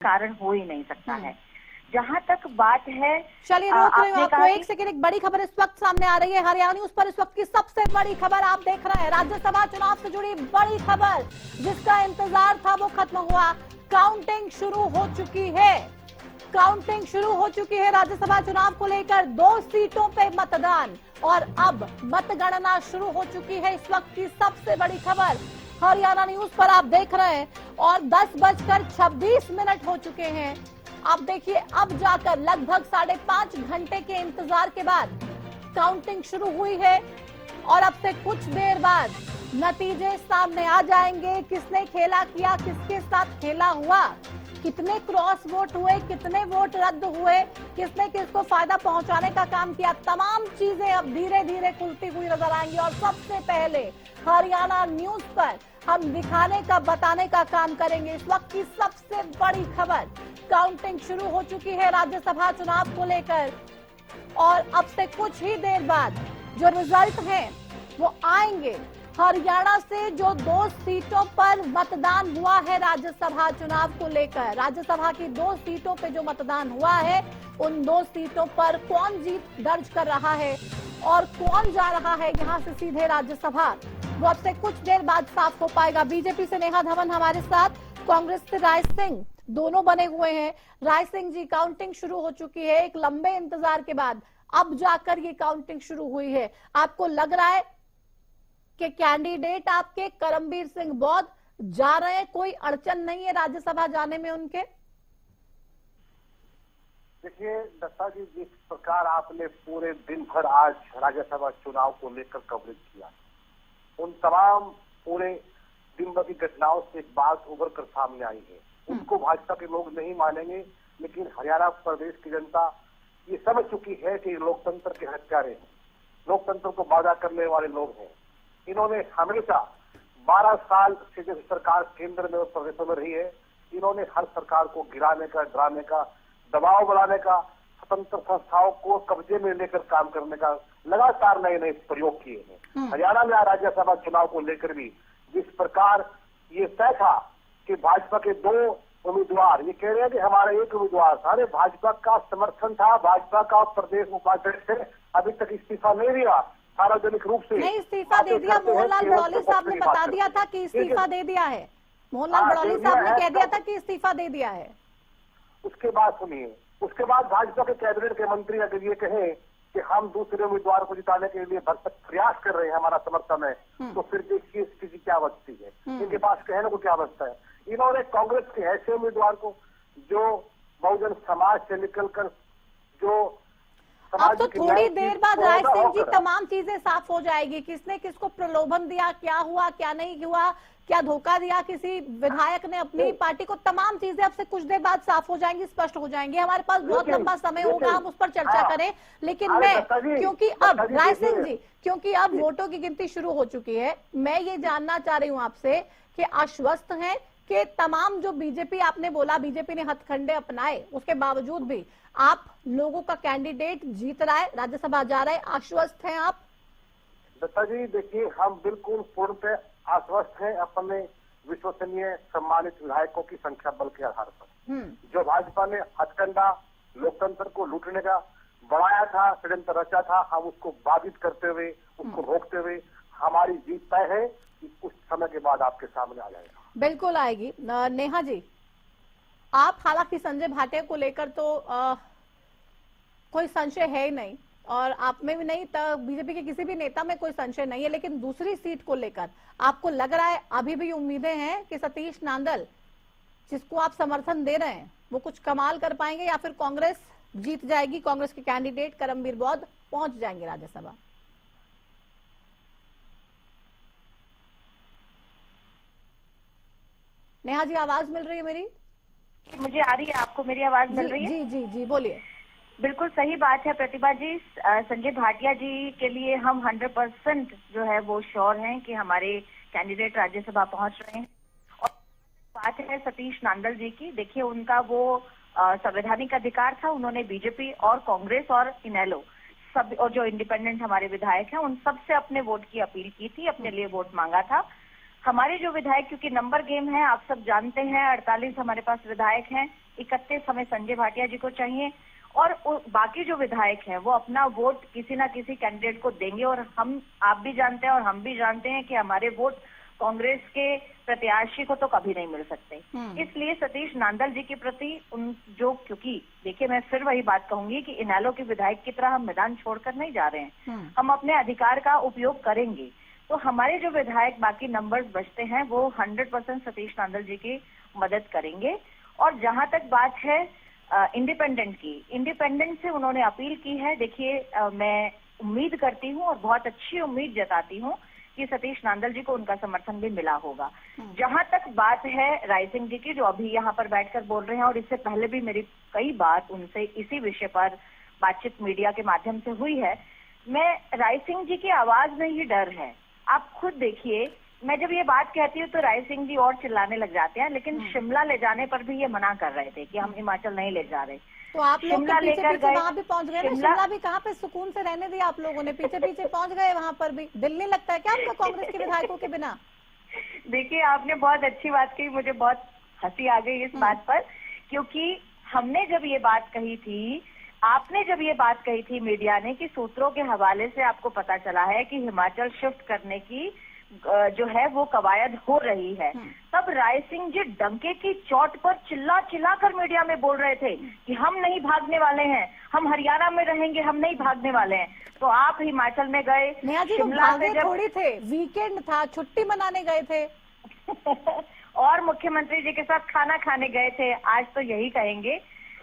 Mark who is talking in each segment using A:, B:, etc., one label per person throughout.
A: कारण हो ही नहीं सकता है। जहां तक बात है,
B: चलिए रोक रही हूँ आपको, एक सेकंड। एक बड़ी खबर इस वक्त सामने आ रही है हरियाणा न्यूज पर। इस वक्त की सबसे बड़ी खबर आप देख रहे हैं, राज्यसभा चुनाव से जुड़ी बड़ी खबर जिसका इंतजार था वो खत्म हुआ। काउंटिंग शुरू हो चुकी है, काउंटिंग शुरू हो चुकी है। राज्यसभा चुनाव को लेकर 2 सीटों पे मतदान और अब मतगणना शुरू हो चुकी है। इस वक्त की सबसे बड़ी खबर हरियाणा न्यूज पर आप देख रहे हैं और 10:26 हो चुके हैं। आप देखिए, अब जाकर लगभग 5.5 घंटे के इंतजार के बाद काउंटिंग शुरू हुई है और अब से कुछ देर बाद नतीजे सामने आ जाएंगे। किसने खेला किया, किसके साथ खेला हुआ, कितने क्रॉस वोट हुए, कितने वोट रद्द हुए, किसने किसको फायदा पहुंचाने का काम किया, तमाम चीजें अब धीरे धीरे खुलती हुई नजर आएंगी। और सबसे पहले हरियाणा न्यूज पर हम दिखाने का, बताने का काम करेंगे इस वक्त की सबसे बड़ी खबर। काउंटिंग शुरू हो चुकी है राज्यसभा चुनाव को लेकर और अब से कुछ ही देर बाद जो रिजल्ट हैं वो आएंगे। हरियाणा से जो 2 सीटों पर मतदान हुआ है राज्यसभा चुनाव को लेकर, राज्यसभा की 2 सीटों पे जो मतदान हुआ है उन 2 सीटों पर कौन जीत दर्ज कर रहा है और कौन जा रहा है यहां से सीधे राज्यसभा, वो अब से कुछ देर बाद साफ हो पाएगा। बीजेपी से नेहा धवन हमारे साथ, कांग्रेस से राय सिंह, दोनों बने हुए हैं। राय सिंह जी, काउंटिंग शुरू हो चुकी है एक लंबे इंतजार के बाद, अब जाकर ये काउंटिंग शुरू हुई है। आपको लग रहा है कि कैंडिडेट आपके करमबीर सिंह बौद्ध जा रहे हैं, कोई अड़चन नहीं है राज्यसभा जाने में उनके?
C: देखिए दत्ता जी, जिस प्रकार आपने पूरे दिन भर आज राज्यसभा चुनाव को लेकर कवरेज किया, उन तमाम पूरे दिन भर की घटनाओं से एक बात उभर कर सामने आई है। उसको भाजपा के लोग नहीं मानेंगे, लेकिन हरियाणा प्रदेश की जनता ये समझ चुकी है कि लोकतंत्र के हत्यारे हैं, लोकतंत्र को बाधा करने वाले लोग हैं। इन्होंने हमेशा 12 साल से जब सरकार केंद्र में और प्रदेशों में रही है, इन्होंने हर सरकार को गिराने का, डराने का, दबाव बढ़ाने का, स्वतंत्र संस्थाओं को कब्जे में लेकर काम करने का लगातार नए नए प्रयोग किए हैं। हरियाणा में राज्यसभा चुनाव को लेकर भी जिस प्रकार ये तय था कि भाजपा के 2 उम्मीदवार, ये कह रहे हैं कि हमारा एक उम्मीदवार था, अरे भाजपा का समर्थन था, भाजपा का प्रदेश उपाध्यक्ष अभी तक इस्तीफा नहीं दिया सार्वजनिक रूप से।
B: नहीं, इस्तीफा दे दिया। मोहनलाल बड़ौली साहब ने बता दिया था कि इस्तीफा दे दिया है। मोहनलाल बड़ौली साहब ने कह दिया था कि इस्तीफा दे दिया है।
C: उसके बाद सुनिए, उसके बाद भाजपा के कैबिनेट के मंत्री अगर ये कहें कि हम दूसरे उम्मीदवार को जिताने के लिए भरसक प्रयास कर रहे हैं, हमारा समर्थन है, तो फिर देखिए स्थिति क्या बचती है। इनके पास कहने को क्या बचता है। इन्होंने कांग्रेस के ऐसे उम्मीदवार को जो बहुजन समाज से निकलकर, जो
B: अब तो थोड़ी देर बाद राय सिंह जी तमाम चीजें साफ हो जाएगी। किसने किसको प्रलोभन दिया, क्या हुआ क्या नहीं हुआ, क्या धोखा दिया किसी विधायक ने अपनी पार्टी को, तमाम चीजें अब से कुछ देर बाद साफ हो जाएंगी, स्पष्ट हो जाएंगी। हमारे पास बहुत लंबा समय होगा, हम उस पर चर्चा करें, लेकिन मैं, क्योंकि अब राय सिंह जी, क्योंकि अब वोटों की गिनती शुरू हो चुकी है, मैं ये जानना चाह रही हूँ आपसे कि आश्वस्त हैं कि तमाम जो बीजेपी, आपने बोला बीजेपी ने हथकंडे अपनाए, उसके बावजूद भी आप लोगों का कैंडिडेट जीत रहा है, राज्यसभा जा रहा है, आश्वस्त हैं आप?
C: दत्ता जी देखिए, हम बिल्कुल पूर्ण पे आश्वस्त हैं अपने विश्वसनीय सम्मानित विधायकों की संख्या बल के आधार पर। जो भाजपा ने हथकंडा लोकतंत्र को लूटने का बढ़ाया था, षड्यंत्र रचा था, हम उसको बाधित करते हुए, उसको रोकते हुए हमारी जीत तय है कि कुछ समय के बाद आपके सामने आ जाएगा।
B: बिल्कुल आएगी। नेहा जी, आप, हालांकि संजय भाटिया को लेकर तो कोई संशय है ही नहीं और आप में भी नहीं, तो बीजेपी के किसी भी नेता में कोई संशय नहीं है, लेकिन दूसरी सीट को लेकर आपको लग रहा है अभी भी उम्मीदें हैं कि सतीश नांदल, जिसको आप समर्थन दे रहे हैं, वो कुछ कमाल कर पाएंगे या फिर कांग्रेस जीत जाएगी, कांग्रेस के कैंडिडेट करमबीर बौद्ध पहुंच जाएंगे राज्यसभा? नेहा जी, आवाज मिल रही है मेरी?
A: मुझे आ रही है, आपको मेरी आवाज मिल रही है?
B: जी जी जी, बोलिए।
A: बिल्कुल सही बात है प्रतिभा जी। संजय भाटिया जी के लिए हम 100% जो है वो श्योर हैं कि हमारे कैंडिडेट राज्यसभा पहुंच रहे हैं। और बात है सतीश नांदल जी की, देखिए उनका वो संवैधानिक अधिकार था, उन्होंने बीजेपी और कांग्रेस और इनेलो सब, और जो इंडिपेंडेंट हमारे विधायक हैं, उन सब से अपने वोट की अपील की थी, अपने लिए वोट मांगा था। हमारे जो विधायक, क्योंकि नंबर गेम है, आप सब जानते हैं, 48 हमारे पास विधायक हैं, 31 हमें संजय भाटिया जी को चाहिए और बाकी जो विधायक हैं वो अपना वोट किसी ना किसी कैंडिडेट को देंगे। और आप भी जानते हैं और हम भी जानते हैं कि हमारे वोट कांग्रेस के प्रत्याशी को तो कभी नहीं मिल सकते। इसलिए सतीश नांदल जी के प्रति क्योंकि देखिए मैं फिर वही बात कहूंगी कि इनेलो के विधायक की तरह हम मैदान छोड़कर नहीं जा रहे हैं, हम अपने अधिकार का उपयोग करेंगे। तो हमारे जो विधायक बाकी नंबर्स बचते हैं वो 100% सतीश नांदल जी की मदद करेंगे। और जहां तक बात है इंडिपेंडेंट से उन्होंने अपील की है। देखिए मैं उम्मीद करती हूँ और बहुत अच्छी उम्मीद जताती हूँ कि सतीश नांदल जी को उनका समर्थन भी मिला होगा। जहां तक बात है राय सिंह जी की, जो अभी यहाँ पर बैठकर बोल रहे हैं और इससे पहले भी मेरी कई बार उनसे इसी विषय पर बातचीत मीडिया के माध्यम से हुई है, मैं राय सिंह जी की आवाज में ही डर है। आप खुद देखिए, मैं जब ये बात कहती हूँ तो राय सिंह जी और चिल्लाने लग जाते हैं, लेकिन शिमला ले जाने पर भी ये मना कर रहे थे कि हम हिमाचल नहीं ले जा रहे।
B: तो आप लोग तो पीछे पीछे वहाँ भी पहुंच गए ना। शिमला भी कहाँ पे सुकून से रहने दिया आप लोगों ने, पीछे पीछे पहुंच गए वहाँ पर भी। दिल नहीं लगता है क्या आपका कांग्रेस के विधायकों के बिना?
A: देखिए आपने बहुत अच्छी बात कही, मुझे बहुत हंसी आ गई इस बात पर, क्योंकि हमने जब ये बात कही थी, आपने जब ये बात कही थी मीडिया ने कि सूत्रों के हवाले से आपको पता चला है कि हिमाचल शिफ्ट करने की जो है वो कवायद हो रही है, तब राय सिंह जी डंके की चोट पर चिल्ला चिल्ला कर मीडिया में बोल रहे थे कि हम नहीं भागने वाले हैं, हम हरियाणा में रहेंगे, हम नहीं भागने वाले हैं। तो आप हिमाचल में गए,
B: शिमला से जब थोड़ी थे, वीकेंड था, छुट्टी मनाने गए थे
A: और मुख्यमंत्री जी के साथ खाना खाने गए थे, आज तो यही कहेंगे।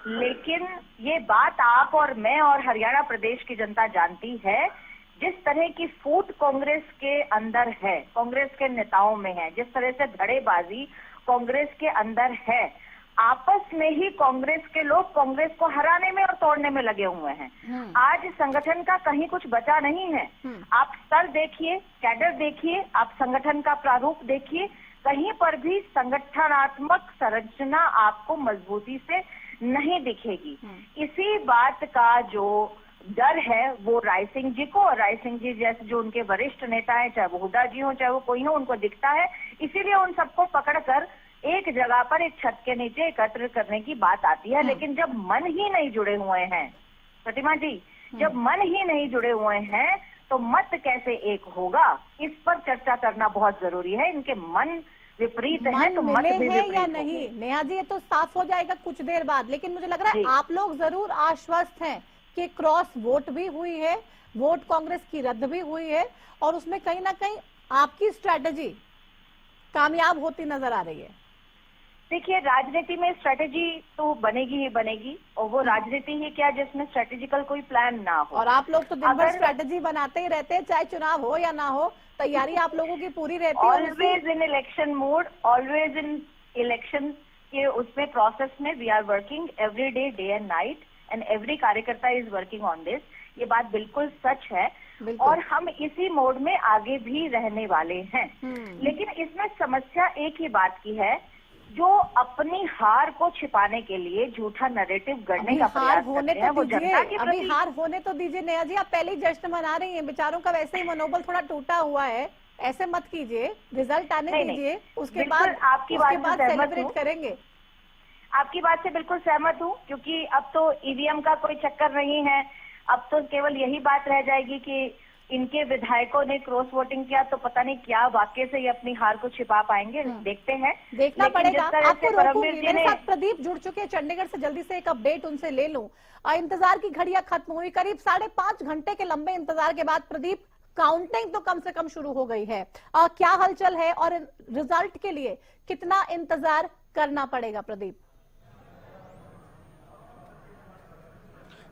A: लेकिन ये बात आप और मैं और हरियाणा प्रदेश की जनता जानती है, जिस तरह की फूट कांग्रेस के अंदर है, कांग्रेस के नेताओं में है, जिस तरह से धड़ेबाजी कांग्रेस के अंदर है, आपस में ही कांग्रेस के लोग कांग्रेस को हराने में और तोड़ने में लगे हुए हैं। आज संगठन का कहीं कुछ बचा नहीं है। आप स्तर देखिए, कैडर देखिए, आप संगठन का प्रारूप देखिए, कहीं पर भी संगठनात्मक संरचना आपको मजबूती से नहीं दिखेगी। इसी बात का जो डर है वो राय सिंह जी को, और राय सिंह जी जैसे जो उनके वरिष्ठ नेता हैं, चाहे वो हुड्डा जी हो चाहे वो कोई हो, उनको दिखता है। इसीलिए उन सबको पकड़कर एक जगह पर एक छत के नीचे एकत्र करने की बात आती है। लेकिन जब मन ही नहीं जुड़े हुए हैं प्रतिमा जी, जब मन ही नहीं जुड़े हुए हैं तो मत कैसे एक होगा, इस पर चर्चा करना बहुत जरूरी है। इनके मन विपरीत है तो मत भी विपरीत
B: या नहीं। नेहा जी ये तो साफ हो जाएगा कुछ देर बाद, लेकिन मुझे लग रहा है आप लोग जरूर आश्वस्त हैं कि क्रॉस वोट भी हुई है, वोट कांग्रेस की रद्द भी हुई है, और उसमें कहीं ना कहीं आपकी स्ट्रेटजी कामयाब होती नजर आ रही है।
A: देखिए राजनीति में स्ट्रेटेजी तो बनेगी ही बनेगी, और वो राजनीति ही क्या जिसमें स्ट्रेटेजिकल कोई प्लान ना हो।
B: और आप लोग तो दिन भर स्ट्रेटेजी बनाते ही रहते हैं, चाहे चुनाव हो या ना हो, तैयारी आप लोगों की पूरी रहती है।
A: Always in election mode, always in election के उसमें प्रोसेस में we are working every day and night, and every karyakarta is working on this. ये बात बिल्कुल सच है, और हम इसी मोड में आगे भी रहने वाले हैं। लेकिन इसमें समस्या एक ही बात की है, जो अपनी हार को छिपाने के लिए झूठा नैरेटिव गढ़ने का प्रयास करते हैं, वो जनता के प्रति।
B: अभी हार होने तो दीजिए नेहा जी, आप पहले ही जश्न मना रही हैं, बेचारों का वैसे ही मनोबल थोड़ा टूटा हुआ है, ऐसे मत कीजिए, रिजल्ट आने दीजिए, उसके बाद
A: आपकी बात
B: सेलिब्रेट करेंगे।
A: आपकी बात से बिल्कुल सहमत हूँ, क्योंकि अब तो ईवीएम का कोई चक्कर नहीं है। अब तो केवल यही बात रह जाएगी कि इनके विधायकों ने क्रॉस वोटिंग किया, तो पता नहीं क्या वाकई से ये अपनी हार को छिपा पाएंगे, देखते हैं,
B: देखना पड़ेगा। आपको रोकूंगी, मेरे साथ प्रदीप जुड़ चुके हैं चंडीगढ़ से, जल्दी से एक अपडेट उनसे ले लूं। इंतजार की घड़ियां खत्म हुई, करीब 5.5 घंटे के लंबे इंतजार के बाद प्रदीप काउंटिंग तो कम से कम शुरू हो गई है। क्या हलचल है और रिजल्ट के लिए कितना इंतजार करना पड़ेगा प्रदीप?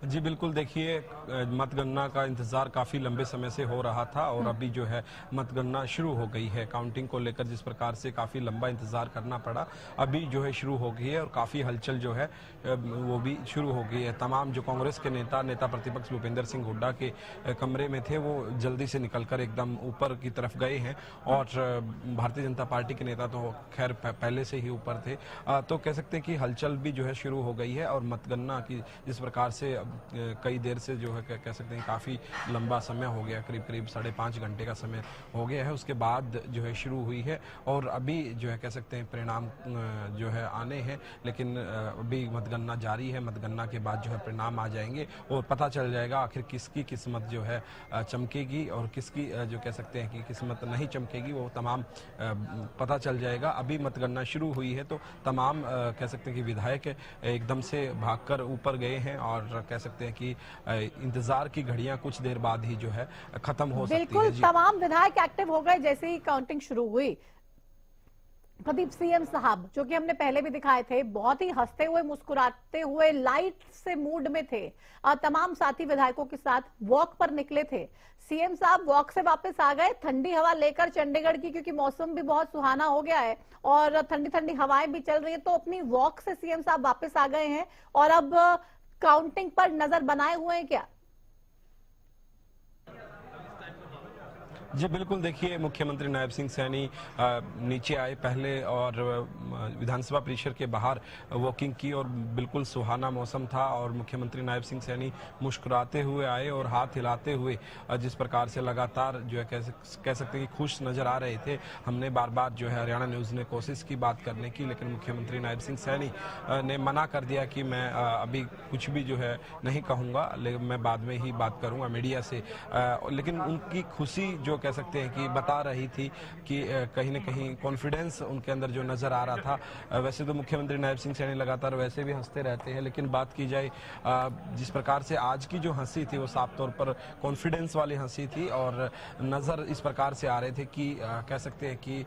D: जी बिल्कुल, देखिए मतगणना का इंतजार काफी लंबे समय से हो रहा था, और अभी जो है मतगणना शुरू हो गई है। काउंटिंग को लेकर जिस प्रकार से काफी लंबा इंतजार करना पड़ा, अभी जो है शुरू हो गई है, और काफी हलचल जो है वो भी शुरू हो गई है। तमाम जो कांग्रेस के नेता प्रतिपक्ष भूपेंद्र सिंह हुड्डा के कमरे में थे, वो जल्दी से निकलकर एकदम ऊपर की तरफ गए हैं, और भारतीय जनता पार्टी के नेता तो खैर पहले से ही ऊपर थे। तो कह सकते हैं कि हलचल भी जो है शुरू हो गई है, और मतगणना की जिस प्रकार से कई देर से जो है कह सकते हैं काफ़ी लंबा समय हो गया, करीब करीब 5.5 घंटे का समय हो गया है, उसके बाद जो है शुरू हुई है और अभी जो है कह सकते हैं परिणाम जो है आने हैं, लेकिन अभी मतगणना जारी है। मतगणना के बाद जो है परिणाम आ जाएंगे और पता चल जाएगा आखिर किसकी किस्मत जो है चमकेगी और किसकी जो कह सकते हैं कि किस्मत नहीं चमकेगी, वो तमाम पता चल जाएगा। अभी मतगणना शुरू हुई है तो तमाम कह सकते हैं कि विधायक एकदम से भागकर ऊपर गए हैं और कह सकते हैं कि इंतजार की घड़ियां कुछ देर बाद ही जो है खत्म हो सकती है।
B: बिल्कुल, तमाम विधायक एक्टिव हो गए जैसे ही काउंटिंग शुरू हुई। प्रदीप, सीएम साहब जो कि हमने पहले भी दिखाए थे, बहुत ही हंसते हुए मुस्कुराते हुए लाइट से मूड में थे और तमाम साथी विधायकों के साथ वॉक पर निकले थे। सीएम साहब वॉक से वापस आ गए ठंडी हवा लेकर चंडीगढ़ की, क्योंकि मौसम भी बहुत सुहाना हो गया है और ठंडी ठंडी हवाएं भी चल रही है, तो अपनी वॉक से सीएम साहब वापस आ गए हैं और अब काउंटिंग पर नजर बनाए हुए हैं क्या?
D: जी बिल्कुल, देखिए मुख्यमंत्री नायब सिंह सैनी नीचे आए पहले और विधानसभा परिसर के बाहर वॉकिंग की और बिल्कुल सुहाना मौसम था और मुख्यमंत्री नायब सिंह सैनी मुस्कुराते हुए आए और हाथ हिलाते हुए जिस प्रकार से लगातार जो है कह सकते हैं कि खुश नजर आ रहे थे। हमने बार बार जो है हरियाणा न्यूज़ ने कोशिश की बात करने की, लेकिन मुख्यमंत्री नायब सिंह सैनी ने मना कर दिया कि मैं अभी कुछ भी जो है नहीं कहूँगा, लेकिन मैं बाद में ही बात करूँगा मीडिया से। लेकिन उनकी खुशी जो कह सकते हैं कि बता रही थी कि कहीं ना कहीं कॉन्फिडेंस उनके अंदर जो नजर आ रहा था। वैसे तो मुख्यमंत्री नायब सिंह सैनी लगातार वैसे भी हंसते रहते हैं, लेकिन बात की जाए जिस प्रकार से आज की जो हंसी थी वो साफ तौर पर कॉन्फिडेंस वाली हंसी थी और नजर इस प्रकार से आ रहे थे कि कह सकते हैं कि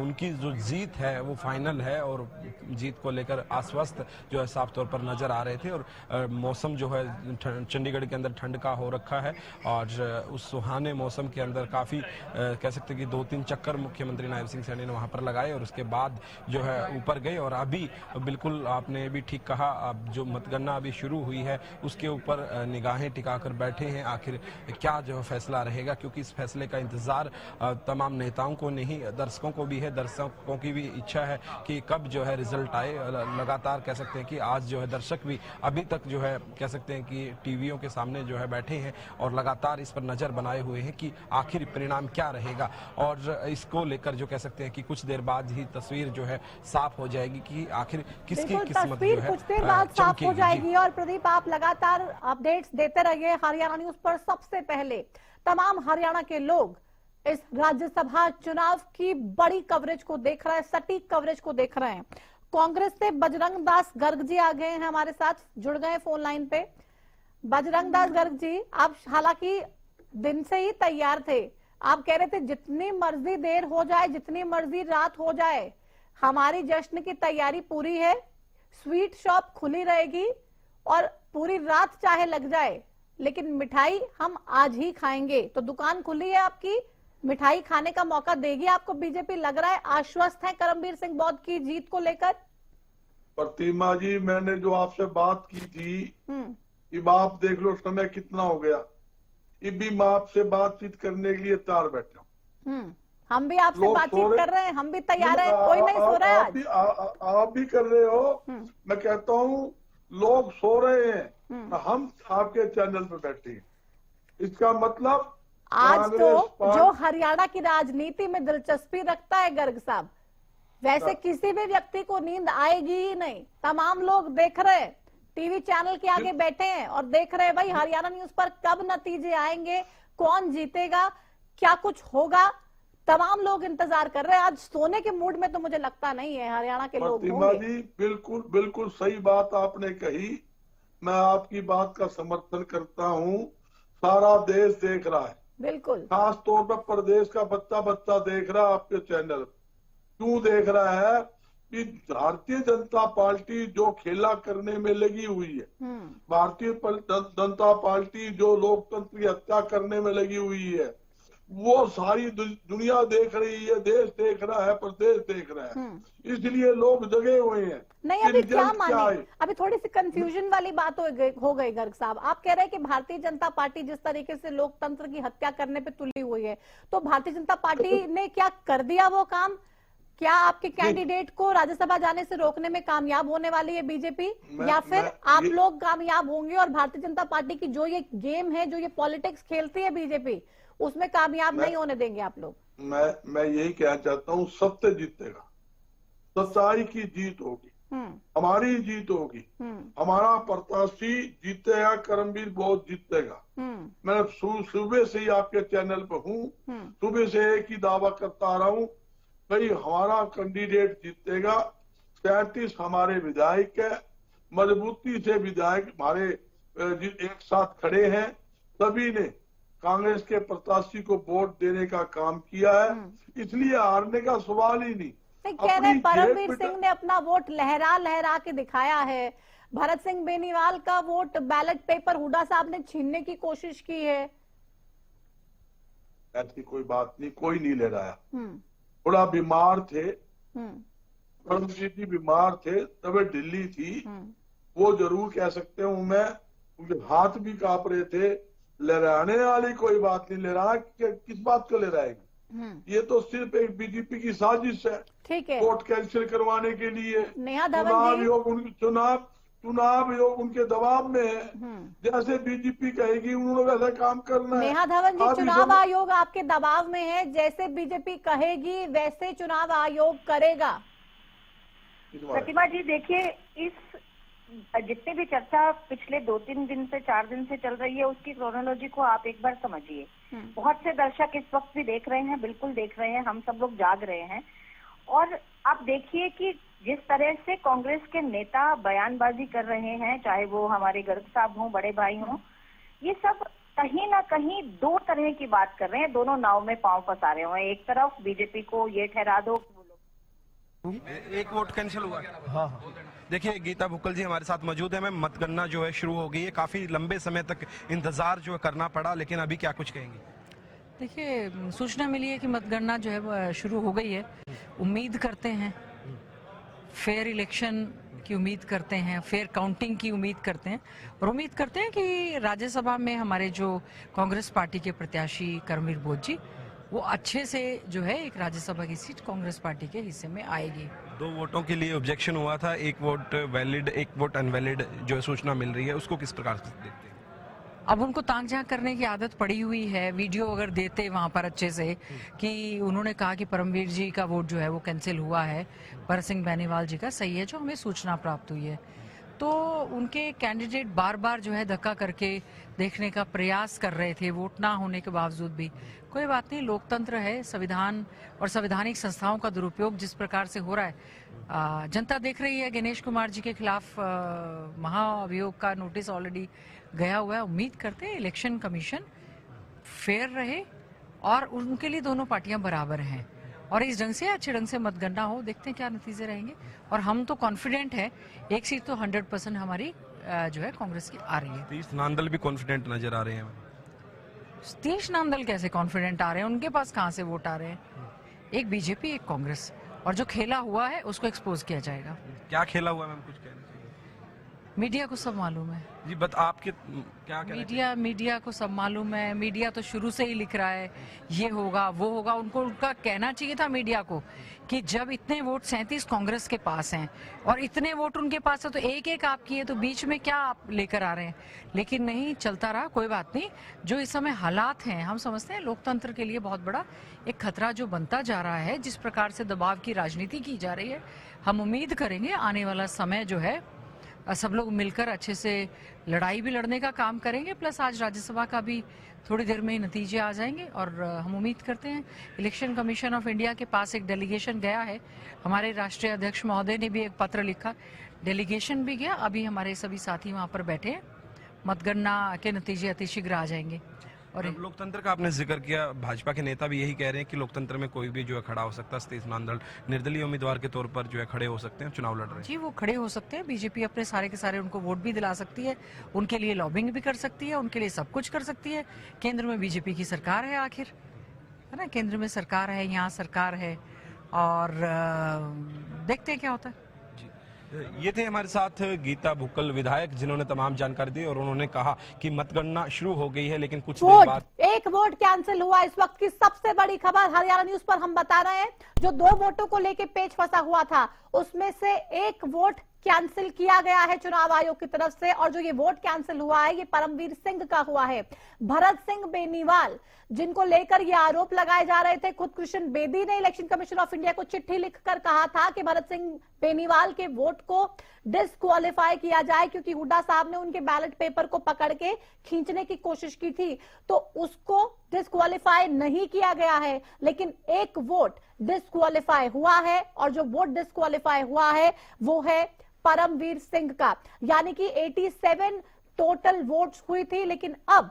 D: उनकी जो जीत है वो फाइनल है और जीत को लेकर आश्वस्त जो है साफ तौर पर नजर आ रहे थे। और मौसम जो है चंडीगढ़ के अंदर ठंड का हो रखा है और उस सुहाने मौसम के अंदर काफी कह सकते हैं कि 2-3 चक्कर मुख्यमंत्री नायब सिंह सैनी ने वहां पर लगाए और उसके बाद जो है ऊपर गए। और अभी बिल्कुल आपने भी ठीक कहा, अब जो मतगणना अभी शुरू हुई है उसके ऊपर निगाहें टिकाकर बैठे हैं आखिर क्या जो फैसला रहेगा, क्योंकि इस फैसले का इंतजार तमाम नेताओं को नहीं दर्शकों को भी है। दर्शकों की भी इच्छा है कि कब जो है रिजल्ट आए। लगातार कह सकते हैं कि आज जो है दर्शक भी अभी तक जो है कह सकते हैं कि टीवियों के सामने जो है बैठे हैं और लगातार इस पर नजर बनाए हुए हैं कि आखिर परिणाम क्या रहेगा। और इसको लेकर जो कह सकते हैं कि कुछ देर बाद ही तस्वीर जो है साफ हो जाएगी कि आखिर किसकी किस्मत जो है
B: कुछ देर बाद साफ हो जाएगी। और प्रदीप, आप लगातार अपडेट्स देते रहिए हरियाणा न्यूज पर। सबसे पहले तमाम हरियाणा के लोग इस राज्यसभा चुनाव की बड़ी कवरेज को देख रहे हैं, सटीक कवरेज को देख रहे हैं। कांग्रेस से बजरंग दास गर्ग जी आ गए हैं, हमारे साथ जुड़ गए फोन लाइन पे। बजरंग दास गर्ग जी, आप हालांकि दिन से ही तैयार थे, आप कह रहे थे जितनी मर्जी देर हो जाए, जितनी मर्जी रात हो जाए, हमारी जश्न की तैयारी पूरी है, स्वीट शॉप खुली रहेगी और पूरी रात चाहे लग जाए, लेकिन मिठाई हम आज ही खाएंगे। तो दुकान खुली है आपकी, मिठाई खाने का मौका देगी आपको बीजेपी, लग रहा है आश्वस्त है करमबीर सिंह बौद्ध की जीत को लेकर?
E: प्रतिमा जी, मैंने जो आपसे बात की थी, अब आप देख लो समय कितना हो गया, भी मैं आपसे बातचीत करने के लिए तैयार बैठा हूँ।
B: हम भी आपसे बातचीत कर रहे हैं, हम भी तैयार हैं, कोई नहीं सो रहा है।
E: आप भी कर रहे हो। मैं कहता हूँ लोग सो रहे हैं, हम आपके चैनल पे बैठे हैं। इसका मतलब
B: आज तो जो हरियाणा की राजनीति में दिलचस्पी रखता है गर्ग साहब, वैसे किसी भी व्यक्ति को नींद आएगी ही नहीं। तमाम लोग देख रहे हैं, टीवी चैनल के आगे बैठे हैं और देख रहे हैं भाई हरियाणा न्यूज पर कब नतीजे आएंगे, कौन जीतेगा, क्या कुछ होगा। तमाम लोग इंतजार कर रहे हैं। आज सोने के मूड में तो मुझे लगता नहीं है हरियाणा के लोग होंगे।
E: जी बिल्कुल बिल्कुल सही बात आपने कही, मैं आपकी बात का समर्थन करता हूँ। सारा देश देख रहा है,
B: बिल्कुल,
E: खास तौर पर प्रदेश का बच्चा देख रहा है आपके चैनल। क्यों देख रहा है कि भारतीय जनता पार्टी जो खेला करने में लगी हुई है, भारतीय जनता पार्टी जो लोकतंत्र की हत्या करने में लगी हुई है, वो सारी दुनिया देख रही है, देश देख रहा है, प्रदेश देख रहा है, इसलिए लोग जगे हुए हैं।
B: नहीं, अभी क्या माने, अभी थोड़ी सी कंफ्यूजन वाली बात हो गई गर्ग साहब। आप कह रहे हैं कि भारतीय जनता पार्टी जिस तरीके से लोकतंत्र की हत्या करने पे तुली हुई है, तो भारतीय जनता पार्टी ने क्या कर दिया वो काम? क्या आपके कैंडिडेट को राज्यसभा जाने से रोकने में कामयाब होने वाली है बीजेपी, या फिर आप लोग कामयाब होंगे और भारतीय जनता पार्टी की जो ये गेम है, जो ये पॉलिटिक्स खेलती है बीजेपी, उसमें कामयाब नहीं होने देंगे आप लोग?
E: मैं यही कहना चाहता हूँ, सत्य जीतेगा, सच्चाई की जीत होगी, हमारी जीत होगी, हमारा प्रत्याशी जीतेगा, करमवीर बोस जीतेगा। मैं सुबह से ही आपके चैनल पर हूँ, सुबह से एक ही दावा करता आ रहा हूँ, भाई हमारा कैंडिडेट जीतेगा। 37 हमारे विधायक है, मजबूती से विधायक हमारे एक साथ खड़े हैं, सभी ने कांग्रेस के प्रत्याशी को वोट देने का काम किया है, इसलिए हारने का सवाल ही नहीं।
B: कह रहे परमवीर सिंह ने अपना वोट लहरा लहरा के दिखाया है, भरत सिंह बेनीवाल का वोट बैलेट पेपर हुड्डा साहब ने छीनने की कोशिश की है।
E: ऐसी कोई बात नहीं, कोई नहीं ले रहा है। थोड़ा बीमार थे, परमवीर जी बीमार थे, तबीयत ढिल्ली थी, वो जरूर कह सकते हूँ मैं, उनके हाथ भी कांप रहे थे। लहराने वाली कोई बात नहीं, ले रहा किस बात को ले रहेगी, ये तो सिर्फ एक बीजेपी की साजिश है,
B: ठीक है,
E: वोट कैंसिल करवाने के लिए। चुनाव योग उनके दबाव में है, जैसे बीजेपी कहेगी उन्होंने वैसा काम करना है।
B: नेहा धवन जी, चुनाव आयोग आपके दबाव में है, जैसे बीजेपी कहेगी वैसे चुनाव आयोग करेगा।
A: प्रतिभा जी देखिए, इस जितने भी चर्चा पिछले 2-3 दिन से 4 दिन से चल रही है, उसकी क्रोनोलॉजी को आप एक बार समझिए। बहुत से दर्शक इस वक्त भी देख रहे हैं, बिल्कुल देख रहे हैं, हम सब लोग जाग रहे हैं। और आप देखिए कि जिस तरह से कांग्रेस के नेता बयानबाजी कर रहे हैं, चाहे वो हमारे गर्ग साहब हों, बड़े भाई हों, ये सब कहीं ना कहीं दो तरह की बात कर रहे हैं, दोनों नाव में पांव फंसा रहे हैं। एक तरफ बीजेपी को ये ठहरा दो,
D: एक वोट कैंसिल हुआ। हाँ, देखिए गीता भुक्कल जी हमारे साथ मौजूद है। मैं मतगणना जो है शुरू हो गई है, काफी लंबे समय तक इंतजार जो है करना पड़ा, लेकिन अभी क्या कुछ कहेंगे?
F: देखिए, सूचना मिली है कि मतगणना जो है वो शुरू हो गई है। उम्मीद करते हैं फेयर इलेक्शन की उम्मीद करते हैं, फेयर काउंटिंग की उम्मीद करते हैं, और उम्मीद करते हैं कि राज्यसभा में हमारे जो कांग्रेस पार्टी के प्रत्याशी करमवीर बोस जी, वो अच्छे से जो है एक राज्यसभा की सीट कांग्रेस पार्टी के हिस्से में आएगी।
D: 2 वोटों के लिए ऑब्जेक्शन हुआ था, 1 वोट वैलिड, 1 वोट अनवैलिड जो है सूचना मिल रही है, उसको किस प्रकार से देखते हैं?
F: अब उनको ताक झांक करने की आदत पड़ी हुई है। वीडियो अगर देते वहां पर अच्छे से कि उन्होंने कहा कि परमवीर जी का वोट जो है वो कैंसिल हुआ है, भरत सिंह बेनीवाल जी का सही है, जो हमें सूचना प्राप्त हुई है, तो उनके कैंडिडेट बार बार जो है धक्का करके देखने का प्रयास कर रहे थे, वोट ना होने के बावजूद भी। कोई बात नहीं, लोकतंत्र है, संविधान और संवैधानिक संस्थाओं का दुरुपयोग जिस प्रकार से हो रहा है, जनता देख रही है। गणेश कुमार जी के खिलाफ महाअभियोग का नोटिस ऑलरेडी गया हुआ है। उम्मीद करते हैं इलेक्शन कमीशन फेयर रहे और उनके लिए दोनों पार्टियां बराबर हैं, और इस ढंग से अच्छे ढंग से मतगणना हो। देखते हैं क्या नतीजे रहेंगे, और हम तो कॉन्फिडेंट है, एक सीट तो 100% हमारी जो है कांग्रेस की आ रही है।
D: सतीश नांदल भी कॉन्फिडेंट नजर आ रहे हैं।
F: सतीश नांदल कैसे कॉन्फिडेंट आ रहे हैं? उनके पास कहां से वोट आ रहे हैं? एक बीजेपी, एक कांग्रेस, और जो खेला हुआ है उसको एक्सपोज किया जाएगा।
D: क्या खेला हुआ है मैम, कुछ कहना चाहिए?
F: मीडिया को सब मालूम है
D: जी, बट आपके क्या
F: मीडिया को सब मालूम है। मीडिया तो शुरू से ही लिख रहा है ये होगा वो होगा। उनको उनका कहना चाहिए था मीडिया को कि जब इतने वोट 37 कांग्रेस के पास हैं और इतने वोट उनके पास है, तो एक एक आपकी है, तो बीच में क्या आप लेकर आ रहे हैं? लेकिन नहीं, चलता रहा। कोई बात नहीं, जो इस समय हालात हैं, हम समझते हैं लोकतंत्र के लिए बहुत बड़ा एक खतरा जो बनता जा रहा है, जिस प्रकार से दबाव की राजनीति की जा रही है, हम उम्मीद करेंगे आने वाला समय जो है सब लोग मिलकर अच्छे से लड़ाई भी लड़ने का काम करेंगे। प्लस आज राज्यसभा का भी थोड़ी देर में नतीजे आ जाएंगे, और हम उम्मीद करते हैं इलेक्शन कमीशन ऑफ इंडिया के पास एक डेलीगेशन गया है। हमारे राष्ट्रीय अध्यक्ष महोदय ने भी एक पत्र लिखा, डेलीगेशन भी गया। अभी हमारे सभी साथी वहां पर बैठे हैं, मतगणना के नतीजे अतिशीघ्र आ जाएंगे।
D: और लोकतंत्र का आपने जिक्र किया, भाजपा के नेता भी यही कह रहे हैं कि लोकतंत्र में कोई भी जो है खड़ा हो सकता है। सतीश नांदल निर्दलीय उम्मीदवार के तौर पर जो है खड़े हो सकते हैं, चुनाव लड़ रहे हैं।
F: जी, वो खड़े हो सकते हैं। बीजेपी अपने सारे के सारे उनको वोट भी दिला सकती है, उनके लिए लॉबिंग भी कर सकती है, उनके लिए सब कुछ कर सकती है। केंद्र में बीजेपी की सरकार है, आखिर है ना, केंद्र में सरकार है, यहाँ सरकार है, और देखते हैं क्या होता है।
D: ये थे हमारे साथ गीता भुक्कल विधायक, जिन्होंने तमाम जानकारी दी और उन्होंने कहा कि मतगणना शुरू हो गई है, लेकिन कुछ देर बाद
B: एक वोट कैंसिल हुआ। इस वक्त की सबसे बड़ी खबर हरियाणा न्यूज पर हम बता रहे हैं। जो 2 वोटों को लेकर पेच फंसा हुआ था, उसमें से एक वोट कैंसिल किया गया है चुनाव आयोग की तरफ से। और जो ये वोट कैंसिल हुआ है, ये परमवीर सिंह का हुआ है। भरत सिंह बेनीवाल, जिनको लेकर ये आरोप लगाए जा रहे थे, खुद कृष्ण बेदी ने इलेक्शन कमीशन ऑफ इंडिया को चिट्ठी लिखकर कहा था कि भरत सिंह बेनीवाल के वोट को डिस्क्वालीफाई किया जाए, क्योंकि हुड्डा साहब ने उनके बैलेट पेपर को पकड़ के खींचने की कोशिश की थी। तो उसको डिस्क्वालीफाई नहीं किया गया है, लेकिन एक वोट डिस्क्वालीफाई हुआ है। और जो वोट डिस्क्वालीफाई हुआ है वो है परमवीर सिंह का। यानी कि 87 टोटल वोट्स हुई थी, लेकिन अब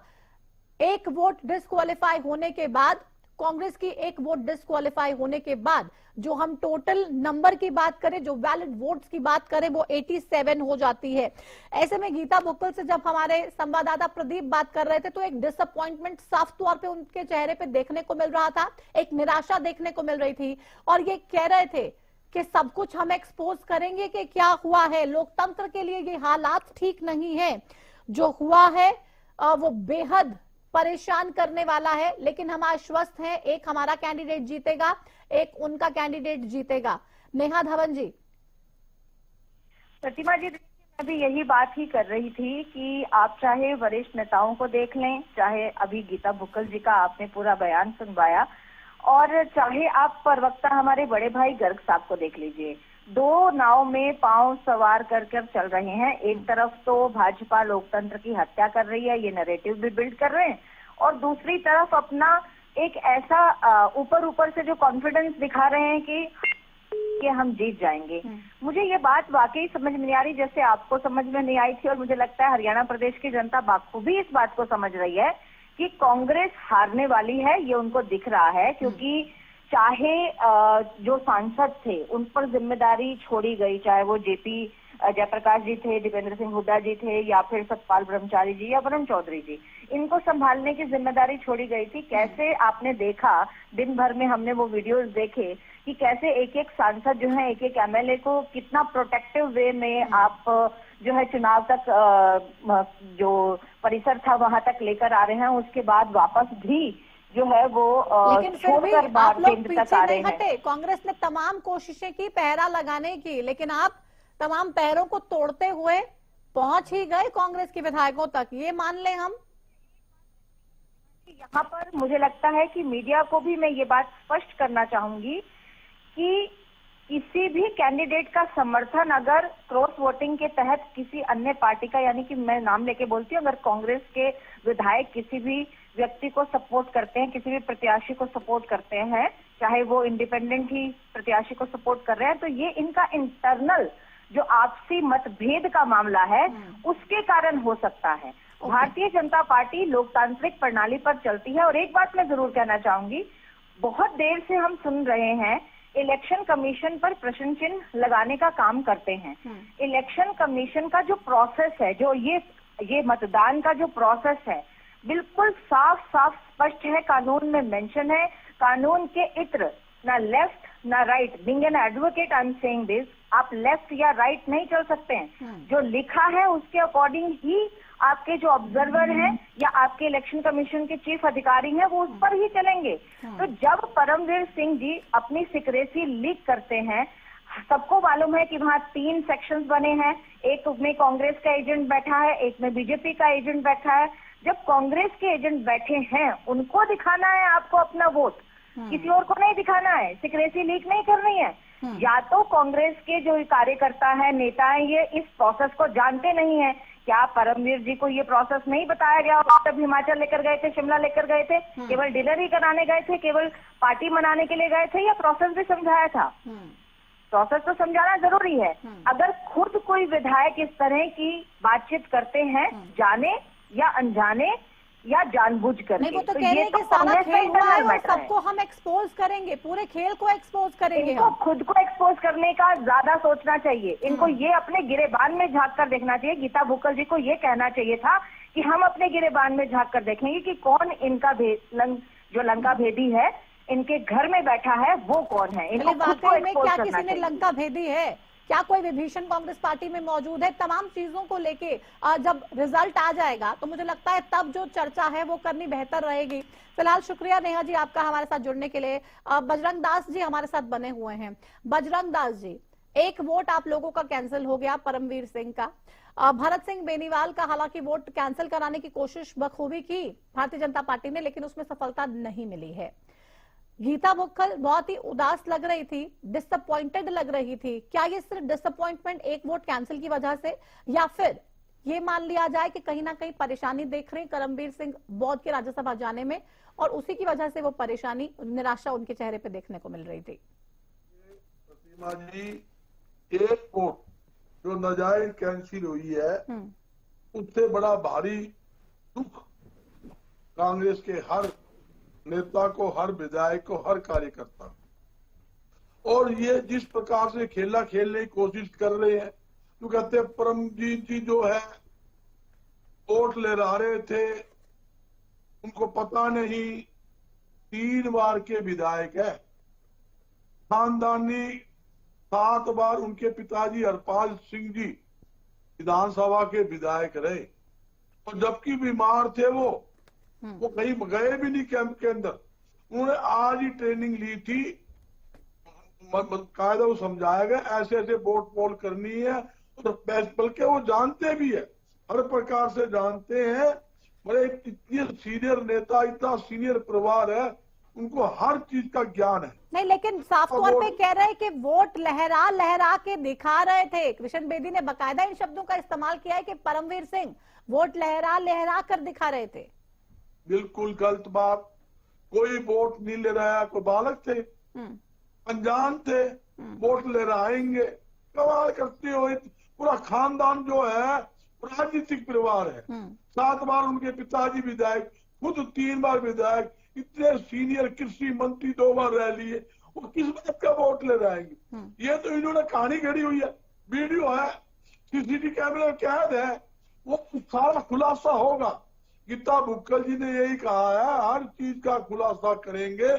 B: एक वोट डिस्क्वालीफाई होने के बाद, कांग्रेस की एक वोट डिस्क्वालीफाई होने के बाद, जो हम टोटल नंबर की बात करें, जो वैलिड वोट्स की बात करें, वो 87 हो जाती है। ऐसे में गीता भुक्कल से जब हमारे संवाददाता प्रदीप बात कर रहे थे, तो एक डिसअपॉइंटमेंट साफ तौर पे उनके चेहरे पे देखने को मिल रहा था, एक निराशा देखने को मिल रही थी। और ये कह रहे थे कि सब कुछ हम एक्सपोज करेंगे कि क्या हुआ है। लोकतंत्र के लिए ये हालात ठीक नहीं है। जो हुआ है वो बेहद परेशान करने वाला है, लेकिन हम आश्वस्त हैं, एक हमारा कैंडिडेट जीतेगा, एक उनका कैंडिडेट जीतेगा। नेहा धवन जी।
A: प्रतिमा जी, मैं भी यही बात ही कर रही थी कि आप चाहे वरिष्ठ नेताओं को देख लें, चाहे अभी गीता भुक्कल जी का आपने पूरा बयान सुनवाया, और चाहे आप प्रवक्ता हमारे बड़े भाई गर्ग साहब को देख लीजिए। 2 नाव में पांव सवार कर चल रहे हैं। एक तरफ तो भाजपा लोकतंत्र की हत्या कर रही है, ये नैरेटिव भी बिल्ड कर रहे हैं, और दूसरी तरफ अपना एक ऐसा ऊपर से जो कॉन्फिडेंस दिखा रहे हैं कि हम जीत जाएंगे। मुझे ये बात वाकई समझ में नहीं आ रही, जैसे आपको समझ में नहीं आई थी, और मुझे लगता है हरियाणा प्रदेश की जनता बाखूबी इस बात को समझ रही है कि कांग्रेस हारने वाली है। ये उनको दिख रहा है, क्योंकि चाहे जो सांसद थे उन पर जिम्मेदारी छोड़ी गई, चाहे वो जेपी जयप्रकाश जी थे, दीपेंद्र सिंह हुड्डा जी थे, या फिर सतपाल ब्रह्मचारी जी या वरुण चौधरी जी, इनको संभालने की जिम्मेदारी छोड़ी गई थी। कैसे आपने देखा, दिन भर में हमने वो वीडियोस देखे कि कैसे एक एक सांसद जो है, एक एक एमएलए को कितना प्रोटेक्टिव वे में आप जो है चुनाव तक जो परिसर था वहां तक लेकर आ रहे हैं। उसके बाद वापस भी जो है वो
B: लेकिन फिर भी आप लोग पीछे नहीं हटे। कांग्रेस ने तमाम कोशिशें की पहरा लगाने की, लेकिन आप तमाम पैरों को तोड़ते हुए पहुंच ही गए कांग्रेस के विधायकों तक, ये मान लें हम।
A: यहाँ पर मुझे लगता है कि मीडिया को भी मैं ये बात स्पष्ट करना चाहूंगी कि किसी भी कैंडिडेट का समर्थन अगर क्रॉस वोटिंग के तहत किसी अन्य पार्टी का, यानी कि मैं नाम लेके बोलती हूँ, अगर कांग्रेस के विधायक किसी भी व्यक्ति को सपोर्ट करते हैं, किसी भी प्रत्याशी को सपोर्ट करते हैं, चाहे वो इंडिपेंडेंट ही प्रत्याशी को सपोर्ट कर रहे हैं, तो ये इनका इंटरनल जो आपसी मतभेद का मामला है उसके कारण हो सकता है। भारतीय जनता पार्टी लोकतांत्रिक प्रणाली पर चलती है। और एक बात मैं जरूर कहना चाहूंगी, बहुत देर से हम सुन रहे हैं इलेक्शन कमीशन पर प्रश्न चिन्ह लगाने का काम करते हैं। इलेक्शन कमीशन का जो प्रोसेस है, जो ये मतदान का जो प्रोसेस है, बिल्कुल साफ साफ स्पष्ट है, कानून में मेंशन है। कानून के इत्र ना लेफ्ट ना right. Being an advocate I am saying this, आप लेफ्ट या राइट नहीं चल सकते हैं। जो लिखा है उसके अकॉर्डिंग ही आपके जो ऑब्जर्वर हैं या आपके इलेक्शन कमीशन के चीफ अधिकारी हैं वो उस पर ही चलेंगे। तो जब परमवीर सिंह जी अपनी सिक्रेसी लीक करते हैं, सबको मालूम है कि वहाँ 3 सेक्शंस बने हैं, एक में कांग्रेस का एजेंट बैठा है, एक में बीजेपी का एजेंट बैठा है। जब कांग्रेस के एजेंट बैठे हैं, उनको दिखाना है आपको अपना वोट, किसी और को नहीं दिखाना है, सिक्रेसी लीक नहीं करनी है। या तो कांग्रेस के जो कार्यकर्ता है, नेता है, ये इस प्रोसेस को जानते नहीं है। क्या परमवीर जी को ये प्रोसेस नहीं बताया गया? तब हिमाचल लेकर गए थे, शिमला लेकर गए थे, केवल डिनर ही कराने गए थे, केवल पार्टी मनाने के लिए गए थे, या प्रोसेस भी समझाया था? प्रोसेस तो समझाना जरूरी है। अगर खुद कोई विधायक इस तरह की बातचीत करते हैं, जाने या अनजाने या जानबूझकर,
B: नहीं, वो तो कह रहे हैं कि सारा खेल हुआ है और सबको हम एक्सपोज करेंगे, पूरे खेल को एक्सपोज करेंगे।
A: इनको खुद को एक्सपोज करने का ज्यादा सोचना चाहिए। इनको ये अपने गिरेबान में झांक कर देखना चाहिए। गीता भुक्कल जी को ये कहना चाहिए था कि हम अपने गिरेबान में झांक कर देखेंगे कि कौन इनका जो लंका भेदी है, इनके घर में बैठा है, वो कौन है। इनको खुद को
B: वाकई में क्या किसी ने लंका भेदी है? क्या कोई विभीषण कांग्रेस पार्टी में मौजूद है? तमाम चीजों को लेके जब रिजल्ट आ जाएगा तो मुझे लगता है तब जो चर्चा है वो करनी बेहतर रहेगी। फिलहाल शुक्रिया नेहा जी आपका हमारे साथ जुड़ने के लिए। बजरंग दास जी हमारे साथ बने हुए हैं। बजरंग दास जी, एक वोट आप लोगों का कैंसिल हो गया, परमवीर सिंह का। भरत सिंह बेनीवाल का हालांकि वोट कैंसिल कराने की कोशिश बखूबी की भारतीय जनता पार्टी ने, लेकिन उसमें सफलता नहीं मिली है। गीता मुक्खल बहुत ही उदास लग रही थी, डिसअपॉइंटेड लग रही थी। क्या ये सिर्फ डिसअपॉइंटमेंट एक वोट कैंसिल की वजह से, या फिर ये मान लिया जाए कि कहीं ना कहीं परेशानी देख रहे करमवीर सिंह बौद्ध के राज्यसभा जाने में और उसी की वजह से वो परेशानी, निराशा उनके चेहरे पे देखने को मिल रही थी?
E: प्रतिमा जी, एक वोट जो नाजायज कैंसिल हुई है उससे बड़ा भारी दुख कांग्रेस के हर नेता को, हर विधायक को, हर कार्यकर्ता को। और ये जिस प्रकार से खेला खेलने की कोशिश कर रहे हैं, तो कहते हैं परमजीत जी जो है वोट ले रहे थे, उनको पता नहीं 3 बार के विधायक है, खानदानी 7 बार उनके पिताजी हरपाल सिंह जी विधानसभा के विधायक रहे, और जबकि बीमार थे वो कहीं गए भी नहीं कैंप के अंदर। उन्होंने आज ही ट्रेनिंग ली थी, कायदा वो समझाया गया ऐसे ऐसे वोट पोल करनी है, और बल्कि वो जानते भी है, हर प्रकार से जानते हैं। बड़े इतने सीनियर नेता, इतना सीनियर परिवार है, उनको हर चीज का ज्ञान है।
B: नहीं, लेकिन साफ तौर पे कह रहे हैं कि वोट लहरा लहरा के दिखा रहे थे। कृष्ण बेदी ने बकायदा इन शब्दों का इस्तेमाल किया है कि परमवीर सिंह वोट लहरा लहरा कर दिखा रहे थे।
E: बिल्कुल गलत बात। कोई वोट नहीं ले रहा है, कोई बालक थे, अनजान थे, वोट ले रहाएंगे, कमाल करते हो। पूरा खानदान जो है राजनीतिक परिवार है, 7 बार उनके पिताजी विधायक, खुद 3 बार विधायक, इतने सीनियर कृषि मंत्री 2 बार रह लिए, वो किस बात का वोट ले जाएंगे? ये तो इन्होंने कहानी गढ़ी हुई है, वीडियो है, सीसीटीवी कैमरे में कैद है, वो सारा खुलासा होगा। गीता मुक्खल जी ने यही कहा है, हर चीज का खुलासा करेंगे,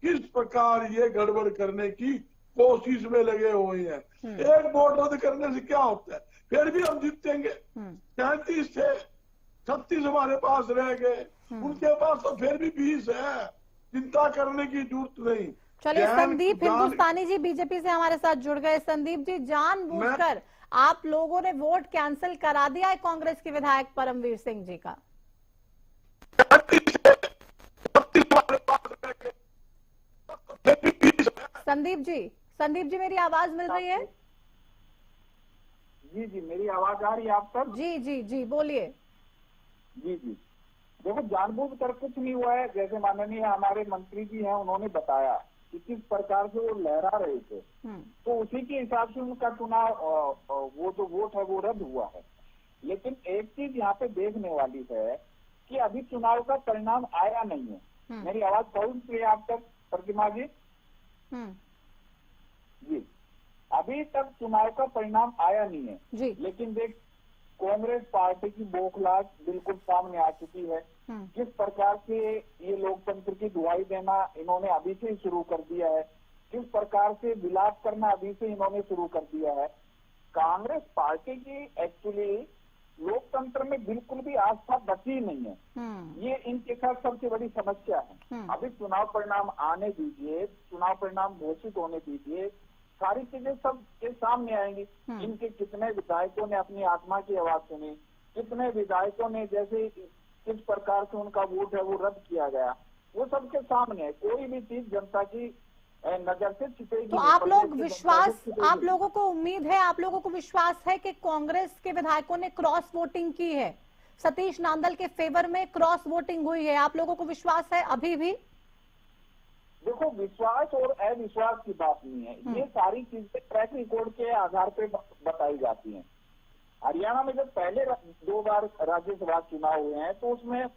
E: किस प्रकार ये गड़बड़ करने की कोशिश में लगे हुए हैं। एक वोट रद्द करने से क्या होता है, फिर भी हम जीतेंगे। 33 थे, 36 हमारे पास रह गए, उनके पास तो फिर भी 20 है, चिंता करने की जरूरत नहीं।
B: चलिए, संदीप हिंदुस्तानी जी बीजेपी से हमारे साथ जुड़ गए। संदीप जी, जानबूझकर आप लोगों ने वोट कैंसिल करा दिया है कांग्रेस के विधायक परमवीर सिंह जी का? संदीप जी मेरी आवाज मिल रही है?
G: जी जी, मेरी आवाज आ रही है आप तक?
B: जी जी जी, बोलिए।
G: जी जी, देखो, जानबूझ कर कुछ नहीं हुआ है। जैसे माननीय हमारे मंत्री जी हैं, उन्होंने बताया कि किस प्रकार से वो लहरा रहे थे, तो उसी के हिसाब से उनका चुनाव, वो जो वोट है वो रद्द हुआ है। लेकिन एक चीज यहाँ पे देखने वाली है कि अभी चुनाव का परिणाम आया नहीं है। मेरी आवाज पहुंच रही है आप तक प्रतिमा जी? जी, अभी तक चुनाव का परिणाम आया नहीं है
B: जी।
G: लेकिन देख, कांग्रेस पार्टी की बौखलाहट बिल्कुल सामने आ चुकी है। जिस प्रकार से ये लोकतंत्र की दुहाई देना इन्होंने अभी से ही शुरू कर दिया है, जिस प्रकार से विलाप करना अभी से इन्होंने शुरू कर दिया है, कांग्रेस पार्टी की एक्चुअली लोकतंत्र में बिल्कुल भी आस्था बची नहीं है। ये इनके साथ सबसे बड़ी समस्या है। अभी चुनाव परिणाम आने दीजिए, चुनाव परिणाम घोषित होने दीजिए, सारी चीजें सब के सामने आएंगी। इनके कितने विधायकों ने अपनी आत्मा की आवाज सुनी, कितने विधायकों ने जैसे किस प्रकार से उनका वोट है वो रद्द किया गया, वो सबके सामने है। कोई भी चीज जनता की नजर से छिपेगी।
B: तो आप लोग विश्वास, आप लोगों को उम्मीद है, आप लोगों को विश्वास है कि कांग्रेस के विधायकों ने क्रॉस वोटिंग की है, सतीश नांदल के फेवर में क्रॉस वोटिंग हुई है, आप लोगों को विश्वास है अभी भी?
G: देखो, विश्वास और अविश्वास की बात नहीं है, ये सारी चीजें ट्रैक रिकॉर्ड के आधार पे बताई जाती हैं। हरियाणा में जब पहले 2 बार राज्यसभा चुनाव हुए हैं, तो उसमें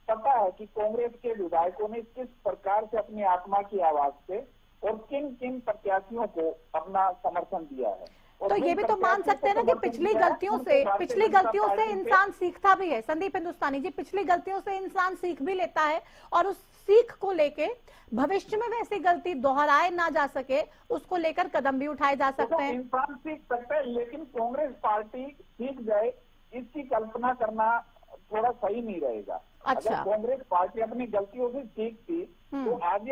G: पता है कि कांग्रेस के विधायकों ने किस प्रकार से अपनी आत्मा की आवाज से और किन किन प्रत्याशियों को अपना समर्थन दिया है।
B: तो ये भी तो मान सकते हैं ना कि पिछली गलतियों से इंसान सीखता भी है। संदीप हिंदुस्तानी जी, पिछली गलतियों से इंसान सीख भी लेता है और उस सीख को लेके भविष्य में वैसी गलती दोहराए ना जा सके उसको लेकर कदम भी उठाए जा सकते हैं।
G: इंसान सीख सकता है, लेकिन कांग्रेस पार्टी सीख जाए इसकी कल्पना करना थोड़ा सही नहीं रहेगा।
B: अच्छा।
G: अगर कांग्रेस पार्टी अपनी गलतियों से सीखती तो आगे